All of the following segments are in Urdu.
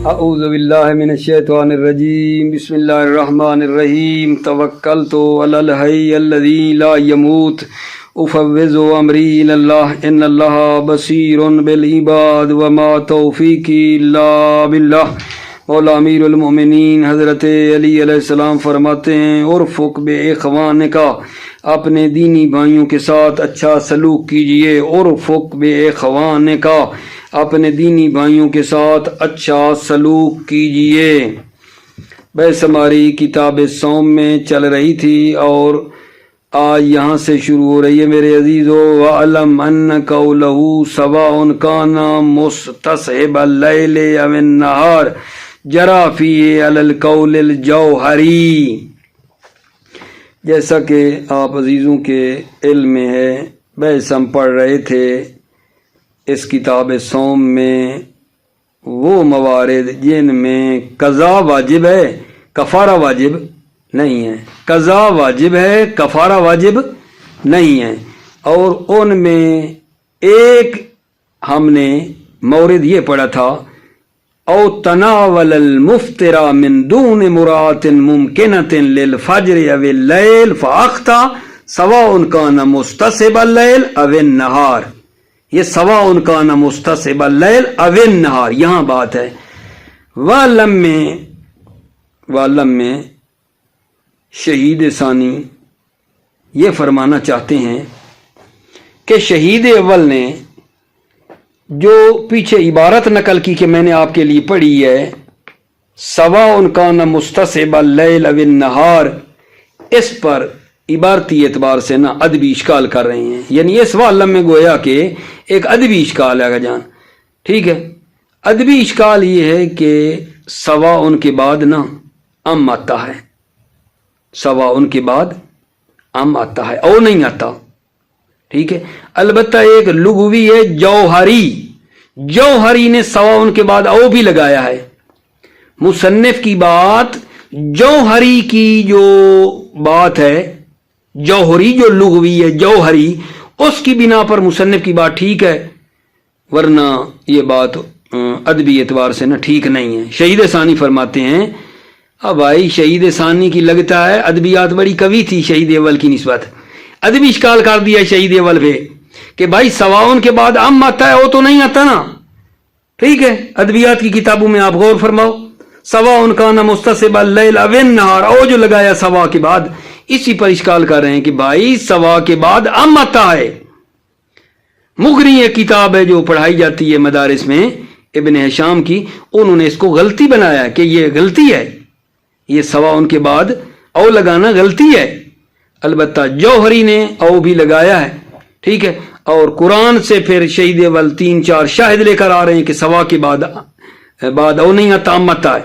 اعوذ باللہ من الشیطان الرجیم بسم اللہ الرحمن الرحیم توکلت علی الحی الذی لا یموت افوض امری الی اللہ ان اللہ بصیر بالعباد وما توفیقی الا باللہ۔ مولا امیر المومنین حضرت علی علیہ السلام فرماتے ہیں ارفق باخوانک، اپنے دینی بھائیوں کے ساتھ اچھا سلوک کیجئے۔ ارفق باخوانک، اپنے دینی بھائیوں کے ساتھ اچھا سلوک کیجئے۔ بحث ہماری کتاب صوم میں چل رہی تھی اور آج یہاں سے شروع ہو رہی ہے میرے عزیزو۔ وَعَلَمْ أَنَّ قَوْلَهُ سَوَاءٌ كَانَ مُسْتَصْحِبَ اللَّيْلِ أَوِ النَّهَارِ جَرَى فِيهِ عَلَى الْقَوْلِ الْجَوْهَرِي۔ جیسا کہ آپ عزیزوں کے علم میں ہے، بحث ہم پڑھ رہے تھے اس کتاب صوم میں وہ موارد جن میں قضا واجب ہے، کفارہ واجب نہیں ہے۔ قضا واجب ہے، کفارہ واجب نہیں ہے، اور ان میں ایک ہم نے مورد یہ پڑھا تھا او تناول المفطر من دون مراعاة ممکنة للفجر او اللیل فاخطا سواء کان مستصحب اللیل او النہار۔ یہ سواء کان مستصحب اللیل او النہار، یہاں بات ہے۔ وعلم میں شہید ثانی یہ فرمانا چاہتے ہیں کہ شہید اول نے جو پیچھے عبارت نقل کی کہ میں نے آپ کے لیے پڑھی ہے سواء کان مستصحب اللیل او النہار، اس پر عبارتی اعتبار سے نا ادبی اشکال کر رہے ہیں، یعنی اس وعلم میں گویا کہ ایک ادبی اشکال ہے جان، ٹھیک ہے۔ ادبی اشکال یہ ہے کہ سواء کے بعد نا ام آتا ہے، سواء کے بعد ام آتا ہے، او نہیں آتا، ٹھیک ہے۔ البتہ ایک لغوی ہے جوہری نے سواء کے بعد او بھی لگایا ہے۔ مصنف کی بات جوہری کی جو بات ہے، جوہری جو لغوی ہے جوہری، اس کی بنا پر مصنف کی بات ٹھیک ہے، ورنہ یہ بات ادبی اعتبار سے نہ ٹھیک نہیں ہے۔ شہید ثانی فرماتے ہیں اب بھائی شہید ثانی کی لگتا ہے ادبیات بڑی قوی تھی شہید اول کی نسبت، ادبی اشکال کر دیا شہید اول پہ کہ بھائی سواؤن کے بعد ام آتا ہے، وہ تو نہیں آتا نا، ٹھیک ہے۔ ادبیات کی کتابوں میں آپ غور فرماؤ، سواء کان مستصحب اللیل او النہار، او جو لگایا سوا کے بعد، اسی پر اشکال کر رہے ہیں کہ بھائی سوا کے بعد ام آتا ہے۔ مغنی ایک کتاب ہے جو پڑھائی جاتی ہے مدارس میں ابن ہشام کی، انہوں نے اس کو غلطی بنایا ہے کہ یہ غلطی ہے، یہ سواء کے بعد او لگانا غلطی ہے۔ البتہ جوہری نے او بھی لگایا ہے، ٹھیک ہے، اور قرآن سے پھر شہید اول 3-4 شاہد لے کر آ رہے ہیں کہ سوا کے بعد او نہیں آتا، ام آتا ہے۔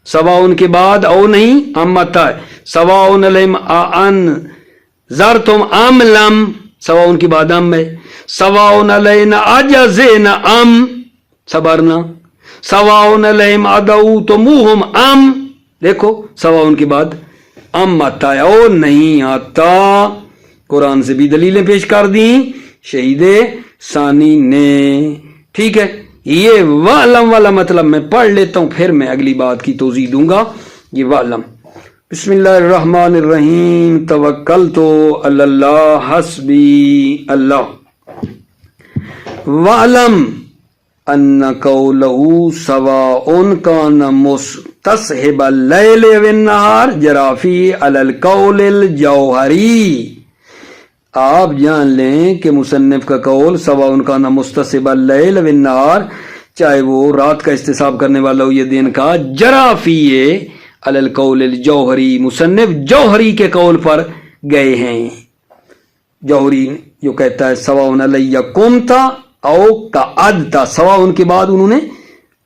سواء کے بعد او نہیں، ام آتا ہے۔ سواء علیہم انذرتم ام لم، سواء کے بعد ام ہے۔ سواء علینا اجزینا ام صبرنا، سواء علیہم ادعوتموہم ام، دیکھو سواء کے بعد ام آتا ہے، او نہیں آتا۔ قرآن سے بھی دلیلیں پیش کر دیں شہید ثانی نے، ٹھیک ہے۔ یہ وعلم والا مطلب میں پڑھ لیتا ہوں، پھر میں اگلی بات کی توضیح دوں گا۔ یہ وعلم، بسم اللہ الرحمن الرحیم توکلت علی اللہ حسبی اللہ۔ وعلم ان قولہ سواء کان مستصحب اللیل و النہار جری فیہ علی القول الجوہری۔ آپ جان لیں کہ مصنف کا قول سواء کان مستصحب اللیل و النہار، چاہے وہ رات کا استصحاب کرنے والا ہو یا دن کا، جری فیہ علی القول الجوہری، مصنف جوہری کے قول پر گئے ہیں۔ جوہری جو کہتا ہے سواء علیہ قمت او قعدت، سواء کے بعد انہوں نے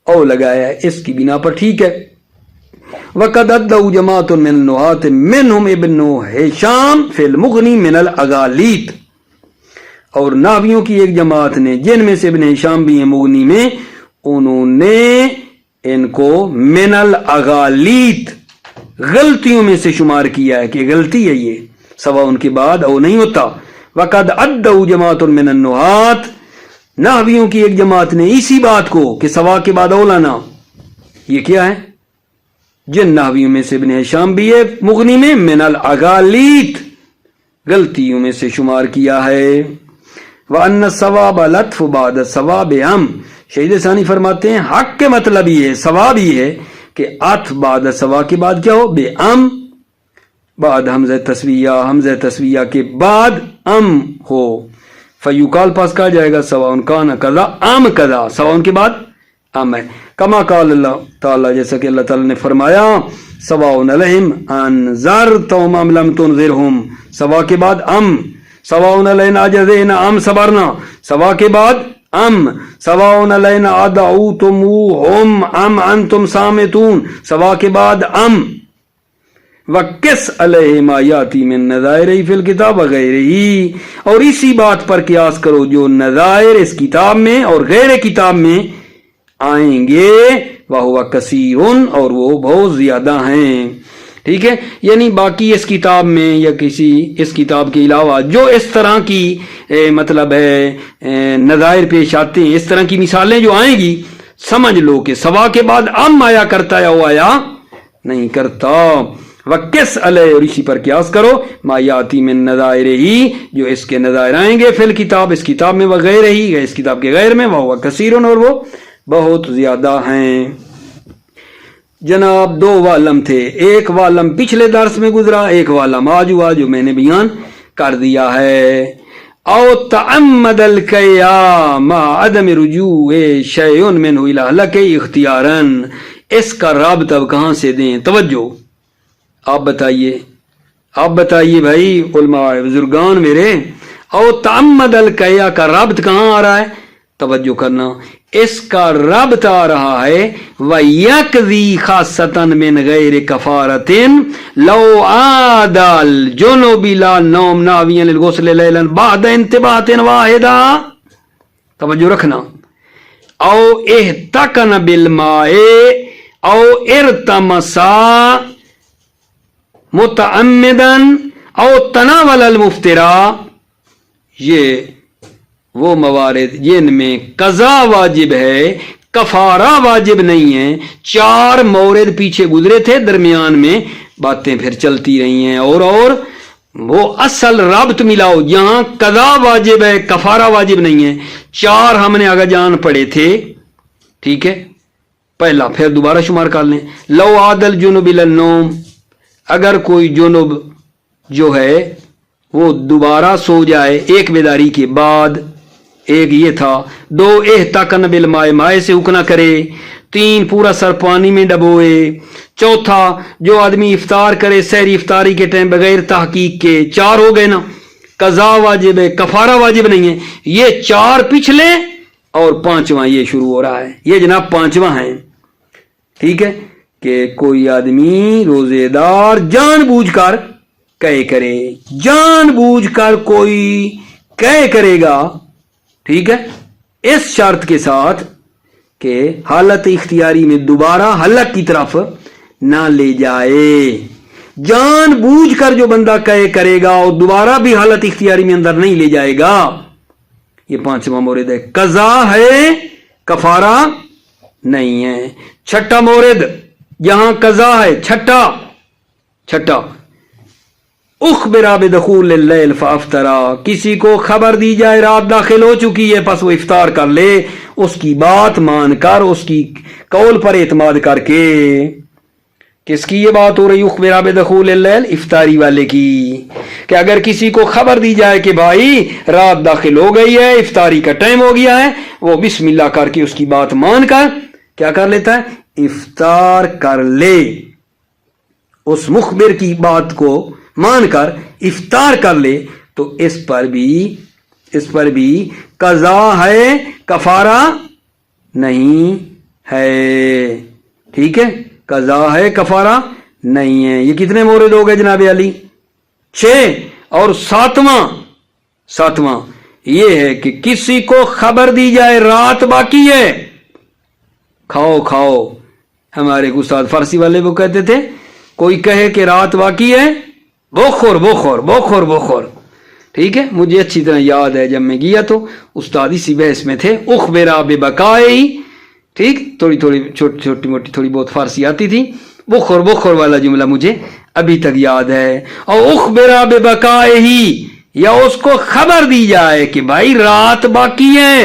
او لگایا ہے، اس کی بنا پر ٹھیک ہے۔ وقد ادعوا جماعۃ من النحاة منهم ابن ہشام فی المغنی من الاغالیط، اور نحویوں کی ایک جماعت نے جن میں سے ابن ہشام بھی ہیں مغنی میں، انہوں نے ان کو من الاغالیط غلطیوں میں سے شمار کیا ہے کہ غلطی ہے یہ، سواء ان کے بعد او نہیں ہوتا۔ وقد ادعوا جماعۃ من النحاة، نحویوں کی ایک جماعت نے اسی بات کو کہ سوا کے بعد او لانا، یہ کیا ہے؟ جن نحویوں میں سے ابن ہشام بھی ہے مغنی میں من الاغالیت، غلطیوں میں سے شمار کیا ہے۔ وَأَنَّ الصَّوَابَ لَطْفُ بَعْدَ الصَّوَابِ ہم شہید ثانی فرماتے ہیں حق کے مطلب یہ ہے، ثواب یہ ہے کہ عطف بعد ثواب کے بعد کیا ہو؟ بے ام، بعد حمزہ تسویہ کے بعد ام ہو۔ فیوقال پاس کہا جائے گا سواء کان کذا ام کذا، سواء کے بعد ام ہے، کما قال اللہ تعالیٰ جیسا کہ اللہ تعالیٰ نے فرمایا سواء علیہم انذرتہم ام لم تنذرہم، سوا کے بعد ام، سواء علینا اجزینا ام صبرنا، سوا کے بعد ام، سواء علینا ادعوتموہم ام انتم صامتون، سوا کے بعد ام۔ وَقِسْ عَلَيْهِ مَا يَأْتِي مِن نَذَائِرِ فِي الْكِتَابِ وَغَيْرِهِ، اور اسی بات پر قیاس کرو جو نظائر اس کتاب میں اور غیر کتاب میں آئیں گے، وَهُوَ كَثِيرٌ، اور وہ بہت زیادہ ہیں۔ ٹھیک ہے، یعنی باقی اس کتاب میں یا کسی اس کتاب کے علاوہ جو اس طرح کی مطلب ہے نظائر پیش آتے ہیں، اس طرح کی مثالیں جو آئیں گی، سمجھ لو کہ سوا کے بعد ام آیا کرتا ہے، وہ آیا نہیں کرتا۔ وَقِسْ عَلَيْهِ، اور اسی پر قیاس کرو ما یاتی من نظائرہ، جو اس کے نظائر آئیں گے فی الکتاب، اس کتاب میں، وغیرہ اس کتاب کے غیر میں، وہ کثیر، اور وہ بہت زیادہ ہیں۔ جناب دو والم تھے، ایک والم پچھلے درس میں گزرا، ایک والم آج ہوا جو میں نے بیان کر دیا ہے۔ او تعمد القیا ما عدم رجوع شیء منہ الی حلق اختیارا، اس کا رابط اب کہاں سے دیں؟ توجہ، آپ بتائیے بھائی علماء بزرگان میرے، او تعمد القیا کا رابط کہاں آ رہا ہے؟ توجہ کرنا، اس کا رابط آ رہا ہے وَيَقْضِي خَاصَّةً مِنْ غَيْرِ كَفَارَةٍ لَوْ عَادَ الْجُنُوبِ لَا نَوْمَ نَاوِيًا لِلْغُسْلِ لَيْلًا بَعْدَ انْتِبَاهٍ وَاحِدًا، توجہ رکھنا، او احتقن بالماء او ارتمسا متعمدن او تناول المفترا، یہ وہ موارد جن میں قضا واجب ہے، کفارہ واجب نہیں ہے۔ چار مورد پیچھے گزرے تھے، درمیان میں باتیں پھر چلتی رہی ہیں، اور وہ اصل رابط ملاؤ، جہاں قضا واجب ہے کفارہ واجب نہیں ہے۔ چار ہم نے آگا جان پڑے تھے، ٹھیک ہے، پہلا پھر دوبارہ شمار کر لیں۔ لو عادل جنوب النوم، اگر کوئی جنوب جو ہے وہ دوبارہ سو جائے ایک بیداری کے بعد، ایک یہ تھا۔ دو احتقن بالماء، مائے سے اکنا کرے۔ تین پورا سر پانی میں ڈبوئے۔ چوتھا جو آدمی افطار کرے سحری افطاری کے ٹائم بغیر تحقیق کے۔ چار ہو گئے نا، قضا واجب ہے کفارہ واجب نہیں ہے، یہ چار پچھلے اور پانچواں یہ شروع ہو رہا ہے، یہ جناب پانچواں ہیں۔ ٹھیک ہے، کہ کوئی آدمی روزے دار جان بوجھ کر قے کرے، جان بوجھ کر کوئی قے کرے گا، ٹھیک ہے، اس شرط کے ساتھ کہ حالت اختیاری میں دوبارہ حلق کی طرف نہ لے جائے۔ جان بوجھ کر جو بندہ قے کرے گا اور دوبارہ بھی حالت اختیاری میں اندر نہیں لے جائے گا، یہ پانچواں مورد ہے۔ قضا ہے کفارہ نہیں ہے۔ چھٹا مورد یہاں قضا ہے، چھٹا اخبر بدخول اللیل فافطرا، کسی کو خبر دی جائے رات داخل ہو چکی ہے پس وہ افطار کر لے، اس کی بات مان کر، اس کی قول پر اعتماد کر کے۔ کس کی یہ بات ہو رہی؟ اخبر بدخول اللیل، افطاری والے کی، کہ اگر کسی کو خبر دی جائے کہ بھائی رات داخل ہو گئی ہے، افطاری کا ٹائم ہو گیا ہے، وہ بسم اللہ کر کے اس کی بات مان کر کیا کر لیتا ہے؟ افطار کر لے۔ اس مخبر کی بات کو مان کر افطار کر لے تو اس پر بھی قضا ہے کفارہ نہیں ہے۔ ٹھیک ہے، قضا ہے کفارہ نہیں ہے۔ یہ کتنے مورد ہو گئے جناب علی؟ 6۔ اور ساتواں یہ ہے کہ کسی کو خبر دی جائے رات باقی ہے، کھاؤ، ہمارے استاد فارسی والے وہ کہتے تھے، کوئی کہے کہ رات باقی ہے، بخور، ٹھیک ہے، مجھے اچھی طرح یاد ہے جب میں گیا تو استاد اسی بحث میں تھے۔ اخبرا ببقائی ٹھیک, تھوڑی تھوڑی چھوٹی موٹی تھوڑی بہت فارسی آتی تھی. بخور والا جملہ مجھے ابھی تک یاد ہے. اور اخبرا بے بقائے ہی, یا اس کو خبر دی جائے کہ بھائی رات باقی ہے,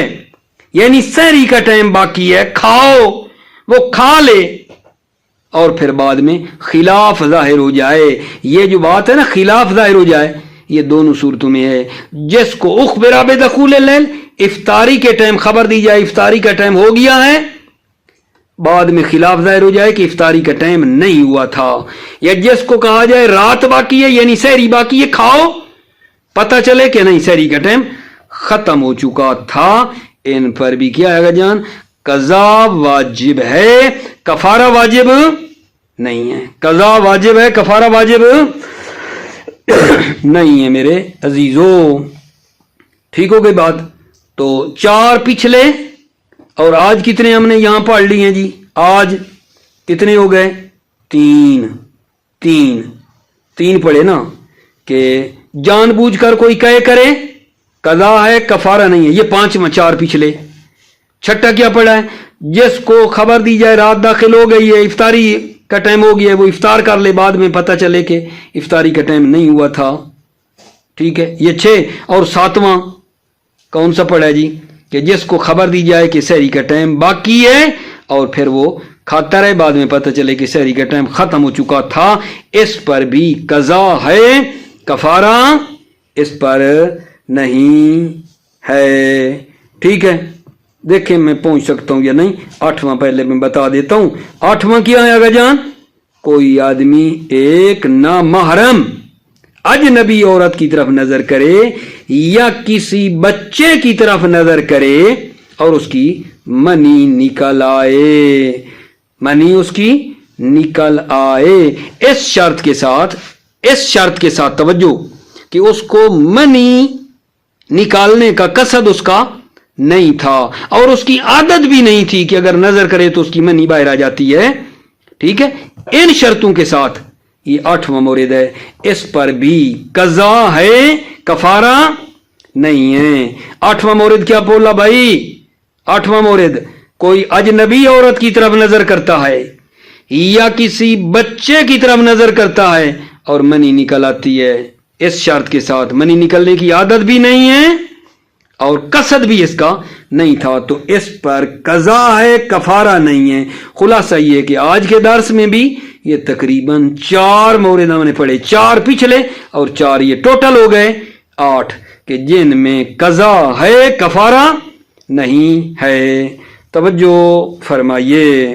یعنی سحری کا ٹائم باقی ہے, کھاؤ, وہ کھا لے, اور پھر بعد میں خلاف ظاہر ہو جائے. یہ جو بات ہے نا خلاف ظاہر ہو جائے, یہ دونوں صورتوں میں ہے. جس کو اخبرا بدخول اللیل, افطاری کے ٹائم خبر دی جائے افطاری کا ٹائم ہو گیا ہے, بعد میں خلاف ظاہر ہو جائے کہ افطاری کا ٹائم نہیں ہوا تھا. یا جس کو کہا جائے رات باقی ہے یعنی سحری باقی ہے, کھاؤ, پتہ چلے کہ نہیں سحری کا ٹائم ختم ہو چکا تھا. ان پر بھی کیا ہے جان, قضا واجب ہے, کفارہ واجب نہیں ہے. قضا واجب ہے, کفارہ واجب نہیں ہے میرے عزیزو. ٹھیک ہو گئی بات. تو 4 پچھلے اور آج کتنے ہم نے یہاں پڑھ لی ہیں جی, آج کتنے ہو گئے, 3 پڑھے نا. کہ جان بوجھ کر کوئی کہے کرے قضا ہے کفارہ نہیں ہے, یہ 5واں 4 پچھلے. 6 کیا پڑھا ہے, جس کو خبر دی جائے رات داخل ہو گئی ہے افطاری کا ٹائم ہو گیا ہے, وہ افطار کر لے, بعد میں پتہ چلے کہ افطاری کا ٹائم نہیں ہوا تھا. ٹھیک ہے, یہ 6. اور 7واں کون سا پڑھا ہے جی, کہ جس کو خبر دی جائے کہ سحری کا ٹائم باقی ہے اور پھر وہ کھاتا رہے, بعد میں پتہ چلے کہ سحری کا ٹائم ختم ہو چکا تھا. اس پر بھی قضا ہے, کفارہ اس پر نہیں ہے. ٹھیک ہے, دیکھیں میں پہنچ سکتا ہوں یا نہیں. 8واں پہلے میں بتا دیتا ہوں. 8واں کیا ہے آگا جان, کوئی آدمی ایک نامحرم اجنبی عورت کی طرف نظر کرے یا کسی بچے کی طرف نظر کرے اور اس کی منی نکل آئے, منی اس کی نکل آئے, اس شرط کے ساتھ توجہ کہ اس کو منی نکالنے کا قصد اس کا نہیں تھا اور اس کی عادت بھی نہیں تھی کہ اگر نظر کرے تو اس کی منی باہر آ جاتی ہے. ٹھیک ہے, ان شرطوں کے ساتھ یہ 8واں مورد ہے. اس پر بھی قضا ہے, کفارہ نہیں ہے. 8واں مورد کیا بولا بھائی, 8واں مورد کوئی اجنبی عورت کی طرف نظر کرتا ہے یا کسی بچے کی طرف نظر کرتا ہے اور منی نکل آتی ہے, اس شرط کے ساتھ منی نکلنے کی عادت بھی نہیں ہے اور قصد بھی اس کا نہیں تھا, تو اس پر قضا ہے, کفارہ نہیں ہے. خلاصہ یہ کہ آج کے درس میں بھی یہ تقریباً 4 مورد ہم نے پڑھے, 4 پچھلے اور 4 یہ ٹوٹل ہو گئے 8, کہ جن میں قضا ہے کفارہ نہیں ہے. توجہ فرمائیے.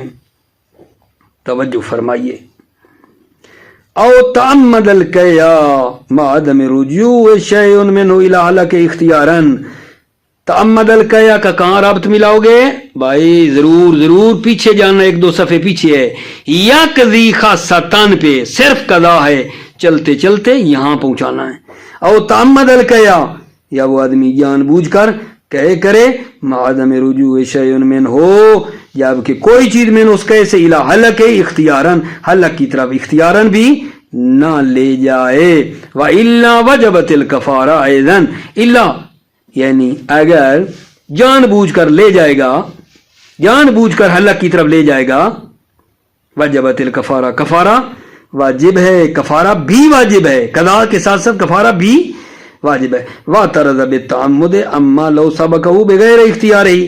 او تعمد القیا مع عدم رجوع شیء منه الى حلق اختیارا. تعمد القیا کا کہاں رابط ملاؤ گے بھائی, ضرور پیچھے جانا, 1-2 صفحے پیچھے ہے. یا قضی خاصتان پہ صرف قضا ہے, چلتے چلتے یہاں پہنچانا ہے. او تعمد القیا, یا وہ آدمی جان بوجھ کر کہے کرے مع عدم رجوع شیء منہ ہو, جب کہ کوئی چیز میں اس کہے سے الى حلق اختیارا, حلق کی طرف اختیارا بھی نہ لے جائے. وَإِلَّا وَجَبَتِ الْكَفَارَ أَيْضًا, الا یعنی اگر جان بوجھ کر لے جائے گا, جان بوجھ کر حلق کی طرف لے جائے گا, وجبت الکفارہ, کفارہ واجب ہے, کفارہ بھی واجب ہے, قضا کے ساتھ ساتھ کفارہ بھی واجب ہے. وَاعْتَرَضَ بِالتَّعَمُّدِ أَمَّا لَوْ سَبَقَهُ بِغَيْرِ اخْتِيَارِهِ.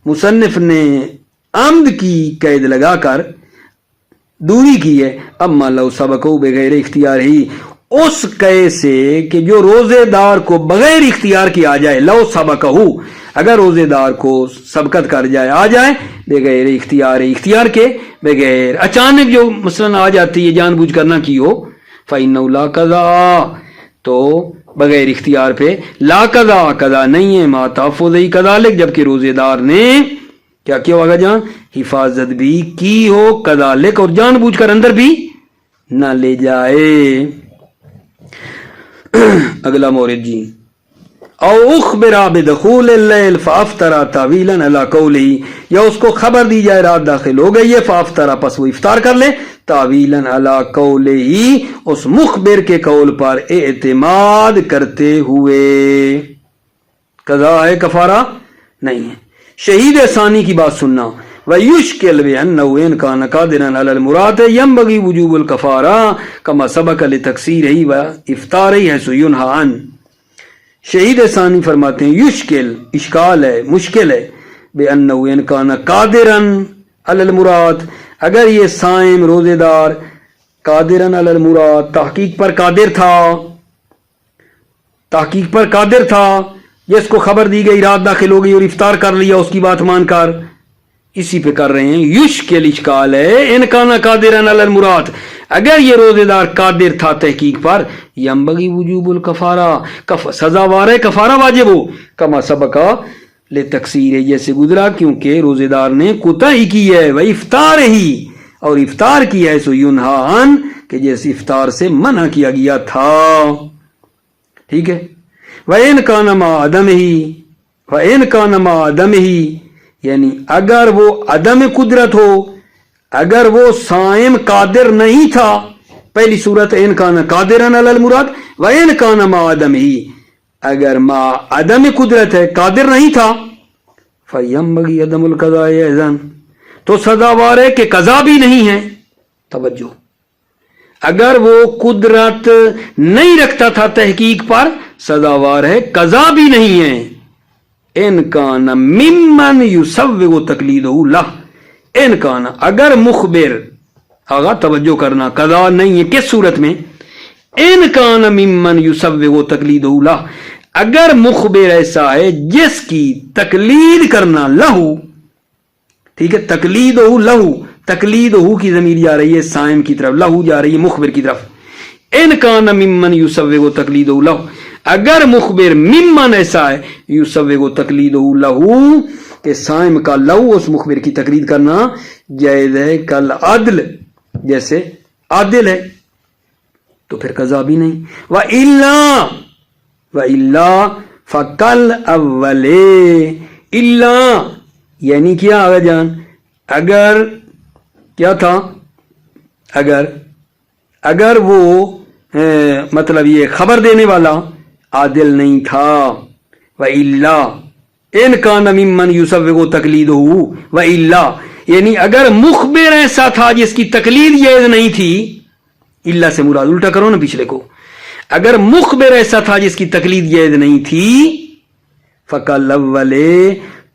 مصنف نے عمد کی قید لگا کر دوری کی ہے, اما لو سبقو بغیر اختیار ہی, اس قید سے کہ جو روزے دار کو بغیر اختیار کی آ جائے, لو سبقہو, اگر روزے دار کو سبقت کر جائے, آ جائے بغیر اختیار, اختیار کے بغیر, اچانک جو مثلا آ جاتی ہے جان بوجھ کر نہ کی ہو, فإنہ لا قضا, تو بغیر اختیار پہ لا قضا, قضا نہیں ہے. ما تحفظ کذالک, جبکہ روزے دار نے کیا کیا ہوگا جان, حفاظت بھی کی ہو, کذالک, اور جان بوجھ کر اندر بھی نہ لے جائے. اگلا مورد جی, او اخبر بدخول اللیل فافطر تعویلا علی قولہ, یا اس کو خبر دی جائے رات داخل ہو گئی ہے, فافطر, پس وہ افطار کر لے, تعویلا علی قولہ, اس مخبر کے قول پر اعتماد کرتے ہوئے. قضا ہے, کفارہ نہیں ہے. شہید ثانی کی بات سننا, وَيُشْكِلْ بِأَنَّهُ إِنْ كَانَ قَادِرًا عَلَى الْمُرَادِ يَنْبَغِي وُجُوبُ الْكَفَارَةِ كَمَا سَبَقَ لِتَكْسِيرِهِ وَإِفْطَارِهِ حَيْثُ يُنْهَى عَنْهُ۔ شہید ثانی فرماتے ہیں یشکل اشکال ہے، مشکل ہے، بِأَنَّهُ إِنْ كَانَ قَادِرًا عَلَى الْمُرَادِ، اگر یہ صائم روزے دار قادرًا علی المراد تحقیق پر قادر تھا، تحقیق پر قادر تھا، جس کو خبر دی گئی رات داخل ہو گئی اور افطار کر لیا اس کی بات مان کر، اسی پہ کر رہے ہیں یشکل اشکال ہے ان کانا قادرن علی المراد، اگر یہ روزے دار قادر تھا تحقیق پر، ینبغی وجوب الکفارہ سزاوار ہے کفارہ واجب ہو، کما سبقہ لتکسیر جیسے گزرا کیونکہ روزے دار نے کوتاہی کی ہے، وہ افطار ہی اور افطار کی ہے، سو ینہا عن کہ جیسے افطار سے منع کیا گیا تھا، ٹھیک ہے۔ وَإِنْ كَانَ مَا عَدَمِهِ وَإِنْ كَانَ مَا عَدَمِهِ یعنی اگر وہ عدم قدرت ہو، اگر وہ صائم قادر نہیں تھا، پہلی صورت ان کان قادرن علی المراد، وَإِنْ كَانَ مَا عَدَمِهِ اگر ما عدم قدرت ہے قادر نہیں تھا، فَيَنْبَغِي عَدَمُ الْقَضَاءِ أَيْضًا تو سزاوار ہے کہ قضا بھی نہیں ہے۔ توجہ، اگر وہ قدرت نہیں رکھتا تھا تحقیق پر، سزاوار ہے قضا بھی نہیں ہے۔ ان کان ممن یسوغ تقلیدہ لہ، ان کان اگر مخبر، آگا توجہ کرنا، قضا نہیں ہے کس صورت میں؟ ان کان ممن یسوغ تقلیدہ لہ، اگر مخبر ایسا ہے جس کی تقلید کرنا لہو، ٹھیک ہے، تقلیدہ لہو، تقلید ہو کی ضمیر جا رہی ہے صائم کی طرف، لہو جا رہی ہے مخبر کی طرف۔ ان کان ممن یسوغ تقلید لہو، اگر مخبر ممن ایسا ہے یسوغ تقلید لہو کہ صائم کا لہو اس مخبر کی تقلید کرنا جائز ہے، کل عدل جیسے عادل ہے، تو پھر قضا بھی نہیں۔ وَإِلَّا فَقَلْ أَوَّلِ الا یعنی کیا آگا جان، اگر کیا تھا، اگر وہ مطلب یہ خبر دینے والا عادل نہیں تھا، وَإِلَّا إِنْ كَانَ مِمَّنْ يُسَوِّغُ تَقْلِيدُهُ وَإِلَّا یعنی اگر مخبر ایسا تھا جس کی تقلید جائز نہیں تھی، اللہ سے مراد الٹا کرو نا پچھلے کو، اگر مخبر ایسا تھا جس کی تقلید جائز نہیں تھی، فَقَلْ أَوَّلِ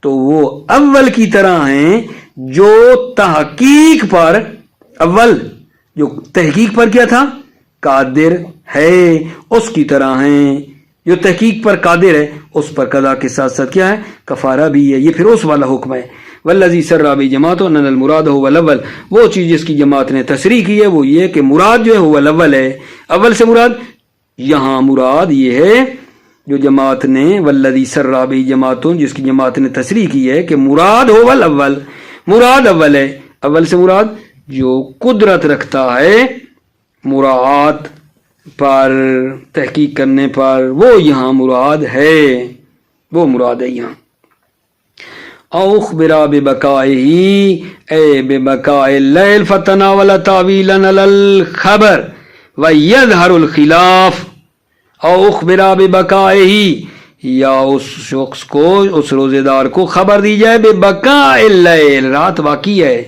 تو وہ اول کی طرح ہیں جو تحقیق پر، اول جو تحقیق پر کیا تھا قادر ہے اس کی طرح ہیں، جو تحقیق پر قادر ہے اس پر قضا کے ساتھ ساتھ کیا ہے کفارہ بھی ہے۔ یہ پھر اس والا حکم ہے، والذی سرّ بجماعۃ ان المراد هو الاول، وہ چیز جس کی جماعت نے تصریح کی ہے وہ یہ کہ مراد جو ہے وہ الاول ہے، اول سے مراد، یہاں مراد یہ ہے جو جماعت نے والذی سرّ بجماعۃ جس کی جماعت نے تصریح کی ہے کہ مراد هو الاول، مراد اول ہے، اول سے مراد جو قدرت رکھتا ہے مراعات پر، تحقیق کرنے پر، وہ یہاں مراد ہے، وہ مراد ہے یہاں۔ او اخبرا ببقائه اے ببقاء اللیل فتناول تعویلا علی الخبر ویظہر الخلاف، او اخبرا ببقائه یا اس شخص کو، اس روزے دار کو خبر دی جائے ببقاء اللیل، رات باقی ہے،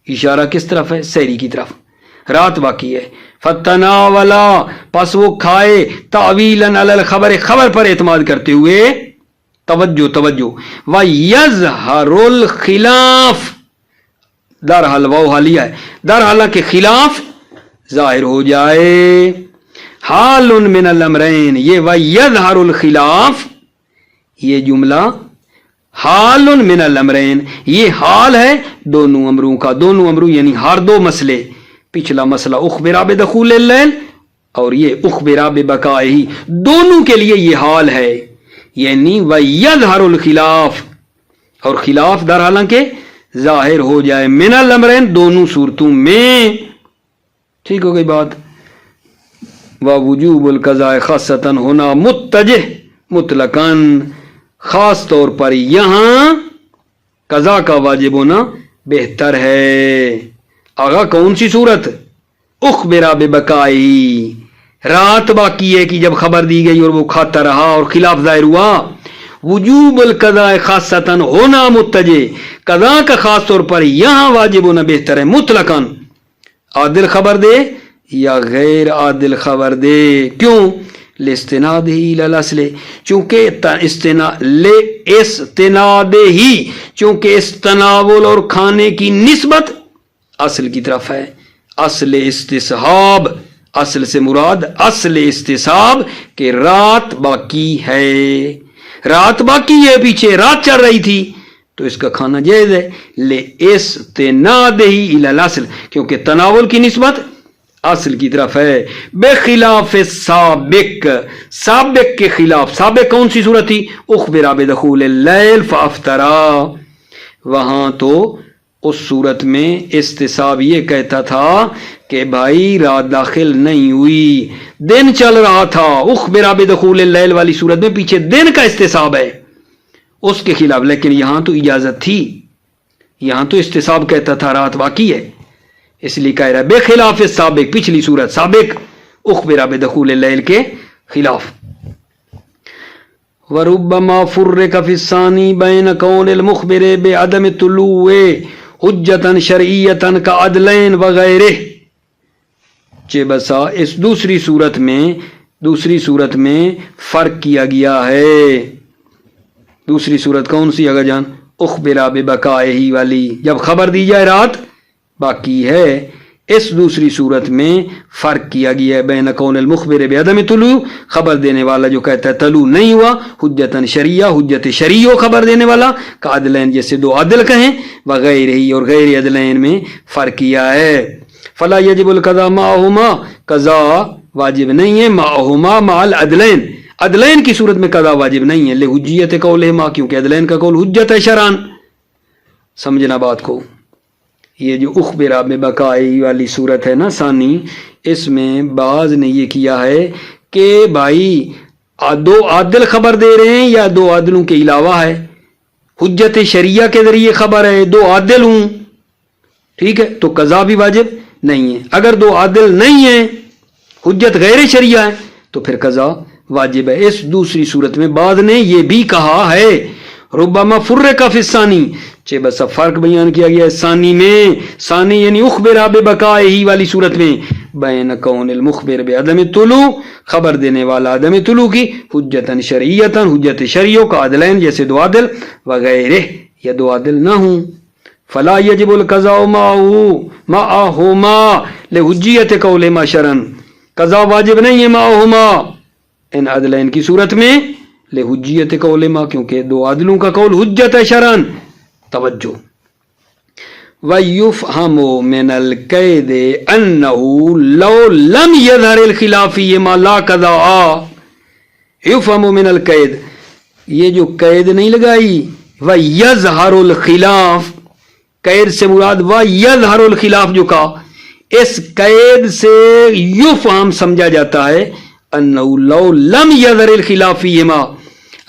اشارہ کس طرف ہے؟ سحری کی طرف، رات باقی ہے، فتناولا پس وہ کھائے، تعویلا علی الخبر خبر پر اعتماد کرتے ہوئے، توجہ توجہ، وَيَظْهَرُ الْخِلَافِ در حال وہ حالیہ ہے، در حالہ کے خلاف ظاہر ہو جائے، حال من الامرین، یہ وَيَظْهَرُ الْخِلَافِ یہ جملہ حال من الامرین یہ حال ہے دونوں امروں کا، دونوں امروں یعنی ہر دو مسئلے، پچھلا مسئلہ اخبرا بدخول اللیل اور یہ اخبرا ببقائه، دونوں کے لیے یہ حال ہے، یعنی وَيَظْهَرُ الْخِلَافِ اور خلاف در حالانکہ ظاہر ہو جائے، من الامرین دونوں صورتوں میں، ٹھیک ہو گئی بات۔ وَوُجُوبُ الْقَضَاءِ خاصَّةً ہونا متجہ مطلقاً، خاص طور پر یہاں قضا کا واجب ہونا بہتر ہے۔ آگا کون سی صورت؟ اخبرا ببقائی، رات باقی ہے کہ جب خبر دی گئی اور وہ کھاتا رہا اور خلاف ظاہر ہوا، وجوب القضاء خاصتاً ہونا متجے، قضا کا خاص طور پر یہاں واجب ہونا بہتر ہے مطلقاً، عادل خبر دے یا غیر عادل خبر دے. کیوں؟ لاستناد ہی الاصل، چونکہ استناد ہی، چونکہ استناول اور کھانے کی نسبت اصل کی طرف ہے. اصل استصحاب، اصل سے مراد اصل استصحاب کہ رات باقی ہے، رات باقی ہے، پیچھے رات چل رہی تھی تو اس کا کھانا جائز ہے. لے استناد ہی الاصل، کیونکہ تناول کی نسبت اصل کی طرف ہے. بخلاف سابق، سابق کے خلاف. سابق کون سی صورت تھی؟ اخبر بدخول اللیل فافطرا. وہاں تو اس صورت میں استصحاب یہ کہتا تھا کہ بھائی رات داخل نہیں ہوئی، دن چل رہا تھا. اخبر بدخول اللیل والی صورت میں پیچھے دن کا استصحاب ہے اس کے خلاف. لیکن یہاں تو اجازت تھی، یہاں تو استصحاب کہتا تھا رات باقی ہے، اس لیے کہہ رہا ہے بے خلاف سابق، پچھلی صورت سابق اخبر بدخول اللیل کے خلاف. وربما فرق فی الثانی بین کون المخبر بعدم طلوع حجتا شرعیتا کعدلین وغیرہ. چہ بسا اس دوسری صورت میں فرق کیا گیا ہے. دوسری صورت کون سی اگر جان؟ اخبر ببقائہ والی، جب خبر دی جائے رات باقی ہے. اس دوسری صورت میں فرق کیا گیا ہے بین کون المخبر بعدم طلوع، خبر دینے والا جو کہتا ہے طلوع نہیں ہوا، حجتاً شریعہ، حجت شریع ہو خبر دینے والا، کا عدلین جیسے دو عدل کہیں، وغیرہ ہی اور غیر عدلین میں فرق کیا ہے. فلا یجب القضاء معہما، قضا واجب نہیں ہے معہما مع العدلین، عدلین کی صورت میں قضا واجب نہیں ہے. لحجیت قولہما، کیونکہ عدلین کا قول حجت ہے شرعاً. سمجھنا بات کو. یہ جو اخبر ببقائی والی صورت ہے نا ثانی، اس میں بعض نے یہ کیا ہے کہ بھائی دو عادل خبر دے رہے ہیں یا دو عادلوں کے علاوہ ہے، حجت شریعہ کے ذریعے خبر ہے، دو عادل ہوں، ٹھیک ہے، تو قضا بھی واجب نہیں ہے. اگر دو عادل نہیں ہیں، حجت غیر شریعہ ہے، تو پھر قضا واجب ہے. اس دوسری صورت میں بعض نے یہ بھی کہا ہے ربما فرق فی الثانی، چہ بس فرق بیان کیا گیا ہے ثانی میں. ثانی یعنی اخبر ببقائہ والی صورت میں بین کون المخبر بعدم طلوع، خبر دینے والا عدم طلوع کی، حجتاً شرعیتاً، حجت شریعوں کا عدلین جیسے دو عدل، وغیرہ یا دو عدل نہ ہوں. فلا یجب القضاء معہما لحجیت قولہما شرعاً، قضا واجب نہیں ہے معہما ان عدلین کی صورت میں، لحجیت قولہما، کیونکہ دو عدلوں کا قول حجت ہے شرعاً. توجہ. وَيُفْهَمُ مِنَ الْقَيْدِ أَنَّهُ لَوْ لَمْ يَظْهَرِ الْخِلَافِ مَا لَا قَضَاءَ. يُفْهَمُ مِنَ الْقَيْدِ، یہ جو قید نہیں لگائی وَيَظْهَرُ الْخِلَافِ، قید سے مراد وَيَظْهَرُ الْخِلَافِ جو کہا، اس قید سے یفہم سمجھا جاتا ہے أَنَّهُ لَوْ لَمْ يَظْهَرِ الْخِلَافِ فِيهِمَا،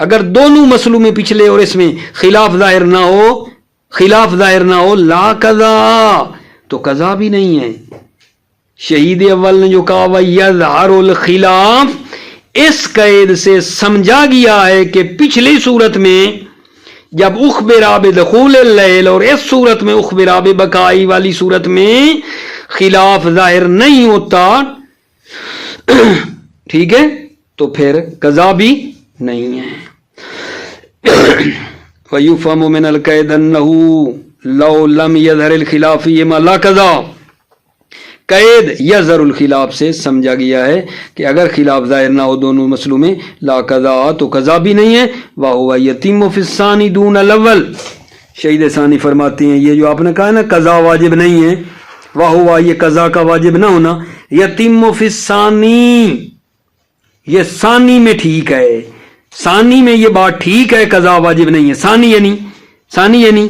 اگر دونوں مسئلوں میں پچھلے اور اس میں خلاف ظاہر نہ ہو، خلاف ظاہر نہ ہو، لا قضا، تو قضا بھی نہیں ہے. شہید اول نے جو کہا وَيَظْهَرُ الْخِلَافِ، اس قید سے سمجھا گیا ہے کہ پچھلی صورت میں جب اخبر بدخول اللیل اور اس صورت میں اخبر ببقائی والی صورت میں خلاف ظاہر نہیں ہوتا، ٹھیک ہے، تو پھر قضا بھی نہیں ہے. وَيُفْهَمُ مِنَ الْقَيْدِ أَنَّهُ لَوْ لَمْ يَظْهَرِ الْخِلَافِ فِيهِمَا لَا قَضَاءَ. قید یظہر الخلاف سے سمجھا گیا ہے کہ اگر خلاف ظاہر نہ ہو دونوں مسئلوں میں، لا قضاء، تو قضا بھی نہیں ہے. وَهُوَ يَتِمُّ فِي الثَّانِي دُونَ الْأَوَّلِ. شہید ثانی فرماتے ہیں یہ جو آپ نے کہا نا قضا واجب نہیں ہے، وَهُوَ، یہ قضا کا واجب نہ ہونا، يَتِمُّ فِي الثَّانِي، یہ ثانی میں ٹھیک ہے، ثانی میں یہ بات ٹھیک ہے، قضا واجب نہیں ہے. ثانی یعنی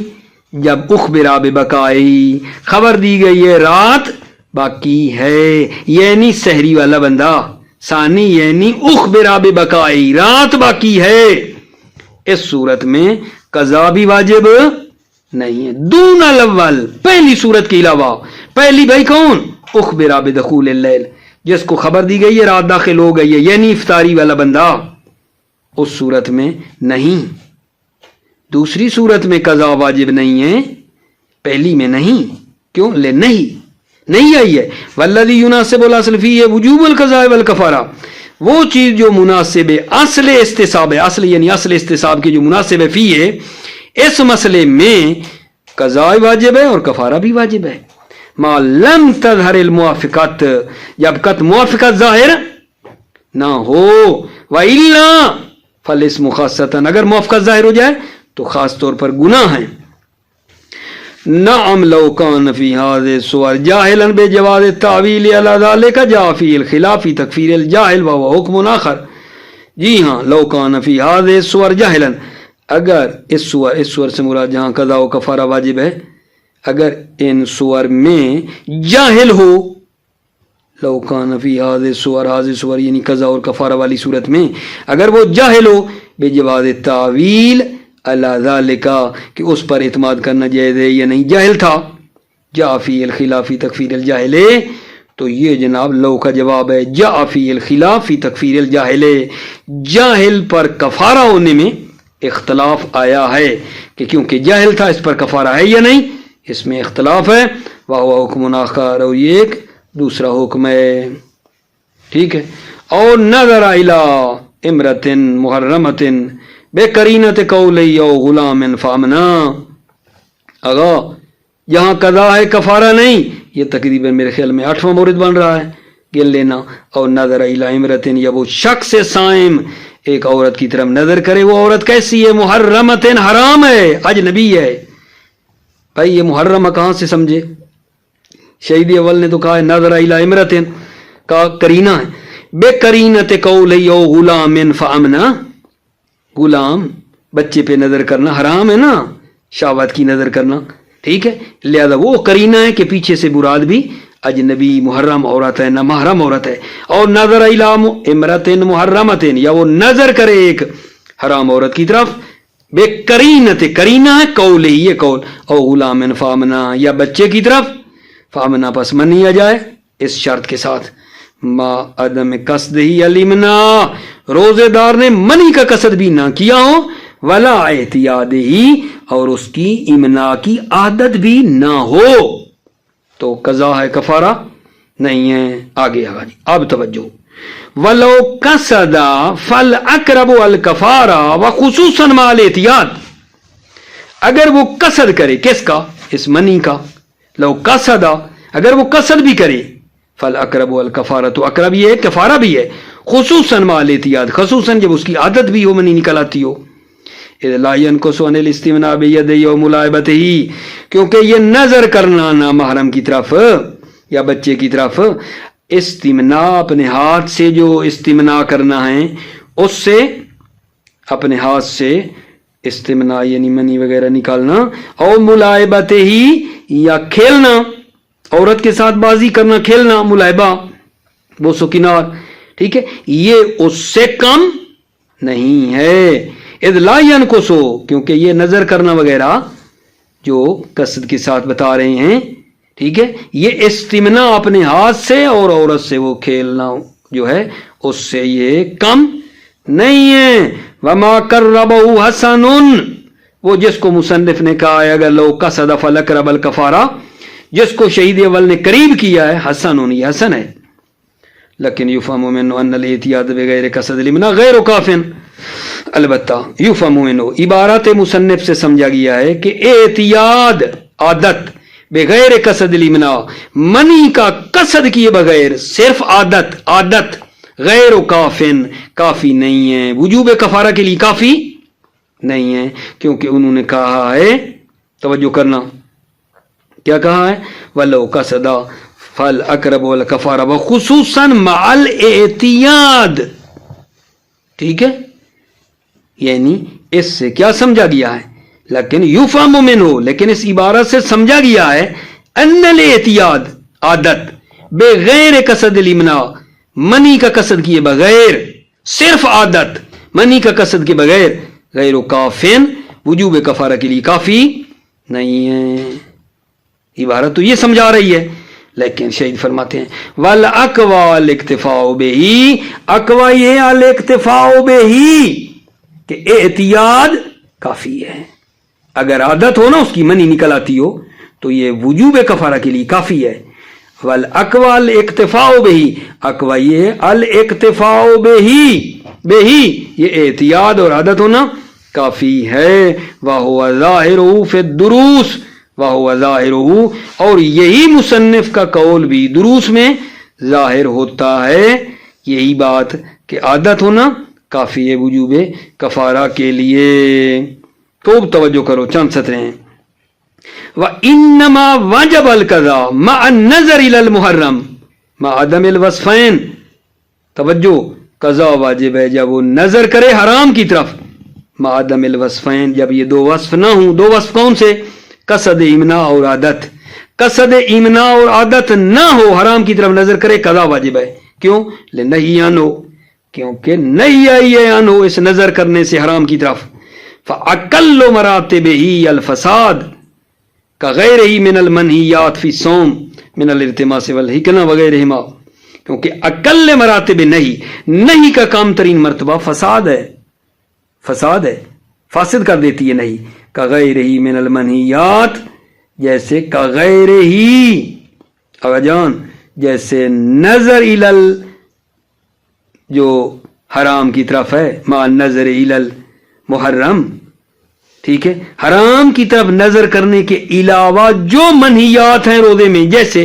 جب اخبر ببقائی، خبر دی گئی ہے رات باقی ہے، یعنی سحری والا بندہ. ثانی یعنی اخبر ببقائی، رات باقی ہے، اس صورت میں قضا بھی واجب نہیں ہے. دون الاول، پہلی صورت کے علاوہ. پہلی بھائی کون؟ اخبر بدخول اللیل، جس کو خبر دی گئی ہے رات داخل ہو گئی ہے، یعنی افطاری والا بندہ. اس صورت میں نہیں. دوسری صورت میں قضا واجب نہیں ہے, پہلی میں نہیں. کیوں؟ لے نہیں آئی ہے. والذی یناسب الاصل فیہ وجوب القضاء والکفارہ, وہ چیز جو مناسب اصل استصحاب ہے, اصل یعنی اصل استصحاب کی جو مناسب ہے فیہ, اس مسئلے میں قضاء واجب ہے اور کفارہ بھی واجب ہے. ما لم تظہر الموافقت, جب قط موافقت ظاہر نہ ہو. وَإِلَّا فَالِاسْمُ خَاصَّةً, اگر موافقت ظاہر ہو جائے تو خاص طور پر گناہ ہیں. نعم لو کان فی هذه الصور جاہلا بجواز التعویل علی ذلك جاء فی الخلاف فی تکفیر الجاہل وهو حکم آخر. جی ہاں, لو کان فی هذه الصور جاہلا, اگر اس سور سے مراد جہاں قضا و کفارہ واجب ہے, اگر ان سور میں جاہل ہو, لو کان فی هذه الصور یعنی قضا اور کفارہ والی صورت میں اگر وہ جاہل ہو بجواز التعویل علی ذالک, کہ اس پر اعتماد کرنا جائز ہے یا نہیں, جاہل تھا. جاء فی الخلاف فی تکفیر الجاہل, تو یہ جناب لو کا جواب ہے. جاء فی الخلاف فی تکفیر الجاہل, جاہل پر کفارہ ہونے میں اختلاف آیا ہے کہ کیونکہ جاہل تھا اس پر کفارہ ہے یا نہیں, اس میں اختلاف ہے. وہو حکم آخر, اور یہ ایک دوسرا حکم ہے. ٹھیک ہے. اور نظر الی امرۃ محرمۃ بے قرینت قولی او غلام فامنا, اگا یہاں قضا ہے کفارہ نہیں, یہ تقریباً میرے خیال میں 8واں مورد بن رہا ہے, گن لینا. اور نظر الی امرۃ, یا وہ شخص صائم ایک عورت کی طرف نظر کرے, وہ عورت کیسی ہے؟ محرمۃ, حرام ہے, اجنبی ہے. بھائی یہ محرمہ کہاں سے سمجھے؟ شہید اول نے تو کہا ہے نظر الی امرۃ کا قرینہ ہے. بے قرینت قولی او غلام فامنا, غلام بچے پہ نظر کرنا حرام ہے نا, شہوت کی نظر کرنا. ٹھیک ہے, لہذا وہ قرینہ ہے کہ پیچھے سے مراد بھی اجنبی محرم عورت ہے, نہ محرم عورت ہے. اور نظر الی امرۃ محرمۃ, یا وہ نظر کرے ایک حرام عورت کی طرف, بے قرینت, قرینہ ہے قول, یہ قول. او غلام فامنا, یا بچے کی طرف, فامنا پس منی آ جائے اس شرط کے ساتھ, ما عدم قصد ہی علمنا, روزے دار نے منی کا قصد بھی نہ کیا ہو, ولا احتیاط ہی, اور اس کی امنا کی عادت بھی نہ ہو, تو قضا ہے کفارہ نہیں ہے. آگے آگا جی, اب توجہ. ولو قصد فالاقرب الکفارہ وخصوصا مع الاحتیاط, اگر وہ قصد کرے کس کا؟ اس منی کا. لو قصد, اگر وہ قصد بھی کرے, فالاقرب الکفارہ, تو اقرب یہ ہے کفارہ بھی ہے. خصوصاً مع الاحتیاط, خصوصاً جب اس کی عادت بھی ہو, منی نکل آتی ہو. لا ينقص عن الاستمناء بيده وملاعبته, کیونکہ یہ نظر کرنا نہ محرم کی طرف یا بچے کی طرف, استمناء اپنے ہاتھ سے جو استمناء کرنا ہے اس سے, اپنے ہاتھ سے استمناء یعنی منی وغیرہ نکالنا, اور ملاعبت ہی, یا کھیلنا, عورت کے ساتھ بازی کرنا, کھیلنا, ملاعبہ, بوسو کنار. ٹھیک ہے, یہ اس سے کم نہیں ہے. اذ لا ينقص, کیونکہ یہ نظر کرنا وغیرہ جو قصد کے ساتھ بتا رہے ہیں, ٹھیک ہے, یہ استمناء اپنے ہاتھ سے اور عورت سے وہ کھیلنا جو ہے اس سے یہ کم نہیں ہے. وما قربه حسن, وہ جس کو مصنف نے کہا ہے اگر لو قصد فالاقرب الکفارہ, جس کو شہید اول نے قریب کیا ہے, حسن, یہ حسن ہے. لیکن یفہم منه ان الاحتیاط بغیر قصد الامناء غیر کاف, البتہ یفہم منه, عبارت مصنف سے سمجھا گیا ہے کہ احتیاط, عادت, بغیر قصد الامناء, منی کا قصد کیے بغیر صرف عادت, غیر کافن, کافی نہیں ہے, وجوب کفارہ کے لیے کافی نہیں ہے. کیونکہ انہوں نے کہا ہے, توجہ کرنا, کیا کہا ہے؟ ولو قصد فالاقرب والکفارہ وخصوصا مع الاحتیاط. ٹھیک ہے, یعنی اس سے کیا سمجھا گیا ہے؟ لیکن یفہم منہ, لیکن اس عبارت سے سمجھا گیا ہے ان الاحتیاط, عادت, بغیر قصد الامناء, منی کا قصد کیے بغیر, صرف عادت, منی کا قصد کے بغیر, غیر کافین, وجوب کفارہ کے لیے کافی نہیں ہے. عبارت تو یہ سمجھا رہی ہے, لیکن شہید فرماتے ہیں والاقوى الاکتفاء بہ, اقوى یہ الاکتفاء بہ, کہ اعتیاد کافی ہے. اگر عادت ہو نا اس کی منی نکل آتی ہو تو یہ وجوب کفارہ کے لیے کافی ہے. والاقوا الاکتفاء بہی، اقوا یہ الاکتفاء بہی یہ اعتیاد اور عادت ہونا کافی ہے. وہو ظاہرہ فی الدروس، وہو ظاہرہ، اور یہی مصنف کا قول بھی دروس میں ظاہر ہوتا ہے، یہی بات کہ عادت ہونا کافی ہے وجوب کفارہ کے لیے. خوب توجہ کرو، چند سطریں ہیں. وَإِنَّمَا وَجَبَ الْقَضَاءُ مَعَ النَّظَرِ إِلَى الْمُحَرَّمِ مَعَ عَدَمِ الْوَصْفَيْنِ. توجہ، قضا واجب ہے جب وہ نظر کرے حرام کی طرف، مَعَ عَدَمِ الْوَصْفَيْنِ، جب یہ دو وصف نہ ہوں. دو وصف کون سے؟ قصد امناع اور عادت. قصد امناع اور عادت نہ ہو، حرام کی طرف نظر کرے، قضا واجب ہے. کیوں؟ لنہی عنہ، کیونکہ نہیں آئی ہے عنہ اس نظر کرنے سے حرام کی طرف. فَأَقَلُّ مَرَاتِبِهِ الْفَسَادُ كَغَيْرِهِ مِنَ الْمَنْهِيَّاتِ فِي الصَّوْمِ مِنَ الِالْتِمَاسِ وَالْحِكْمَةِ وَغَيْرِهِمَا، کیونکہ اقل مراتب نہیں کا کام ترین مرتبہ فساد ہے. فساد ہے، فاسد کر دیتی ہے نہیں. كَغَيْرِهِ مِنَ الْمَنْهِيَّاتِ، جیسے كَغَيْرِهِ اغجان، جیسے نظر الال جو حرام کی طرف ہے، مع نظر الال محرم، ٹھیک ہے، حرام کی طرف نظر کرنے کے علاوہ جو منہیات ہیں روزے میں، جیسے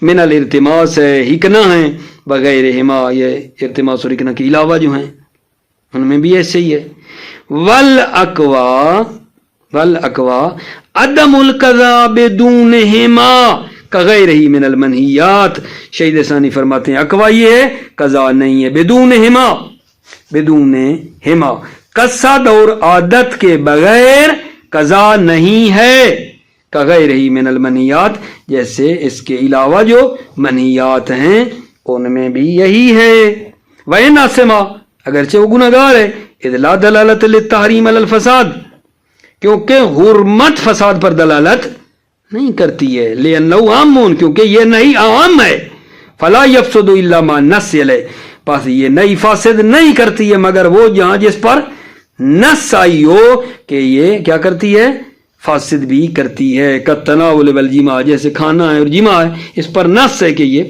من الارتماس ہے، ہکنا ہے، بغیرہما، یہ ارتماس اور ہکنا کے علاوہ جو ہیں ان میں بھی ایسے ہی ہے. والاقوا عدم القضاء بدونہما کغیرہ من المنہیات. شہید ثانی فرماتے ہیں اقوا یہ ہے قضا نہیں ہے بدونہما، قصد اور عادت کے بغیر قضا نہیں ہے. کغیرہ من المنہیات، جیسے اس کے علاوہ جو منہیات ہیں ان میں بھی یہی ہے. وَإِنْ عَصِمَ، اگرچہ وہ گناہگار ہے، اذ لا دلالت للتحریم علی الفساد، کیونکہ حرمت فساد پر دلالت نہیں کرتی ہے. لِأَنَّهُ عَامٌ، کیونکہ یہ نہیں عام ہے. فَلَا يَفْسُدُ إِلَّا مَا نَصٍّ عَلَيْهِ، پس یہ نئی فاسد نہیں کرتی ہے مگر وہ جہاں جس پر نص آئی ہو کہ یہ کیا کرتی ہے، فاسد بھی کرتی ہے. کالتناول والجماع، جیسے کھانا ہے اور جماع ہے، اس پر نص ہے کہ یہ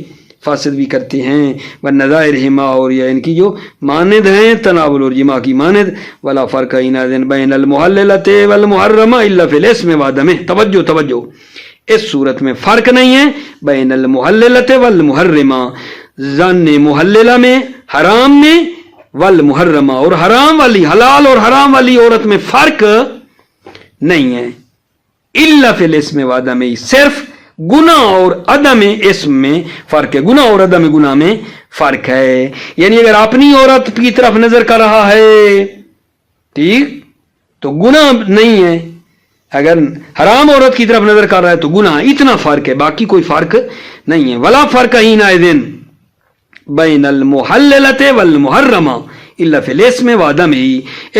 فاسد بھی کرتے ہیں. والنظائرہما، اور یہ ان کی جو مانند ہیں تناول اور جماع کی مانند. ولا فرق بین المحللۃ والمحرمہ الا فی الاسم وعدمہ. توجہ، اس صورت میں فرق نہیں ہے بین المحللۃ والمحرمہ، زن محللہ میں، حرام میں، والمحرمہ، اور حرام والی، حلال اور حرام والی عورت میں فرق نہیں ہے. الا فی الاسم وعدمہ، صرف گناہ اور عدم اسم میں فرق ہے. گناہ اور عدم گناہ میں فرق ہے. یعنی اگر اپنی عورت کی طرف نظر کر رہا ہے ٹھیک تو گناہ نہیں ہے، اگر حرام عورت کی طرف نظر کر رہا ہے تو گناہ. اتنا فرق ہے، باقی کوئی فرق نہیں ہے. ولا فرق حینئذ بین المحللۃ والمحرمہ الا فی الاسم وعدمہ،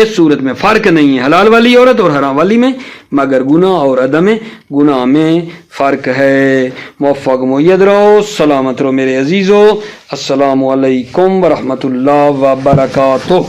اس صورت میں فرق نہیں ہے حلال والی عورت اور حرام والی میں مگر گناہ اور عدم گناہ میں فرق ہے. موفق مؤید رہو، سلامت رہو میرے عزیزو. السلام علیکم ورحمۃ اللہ وبرکاتہ.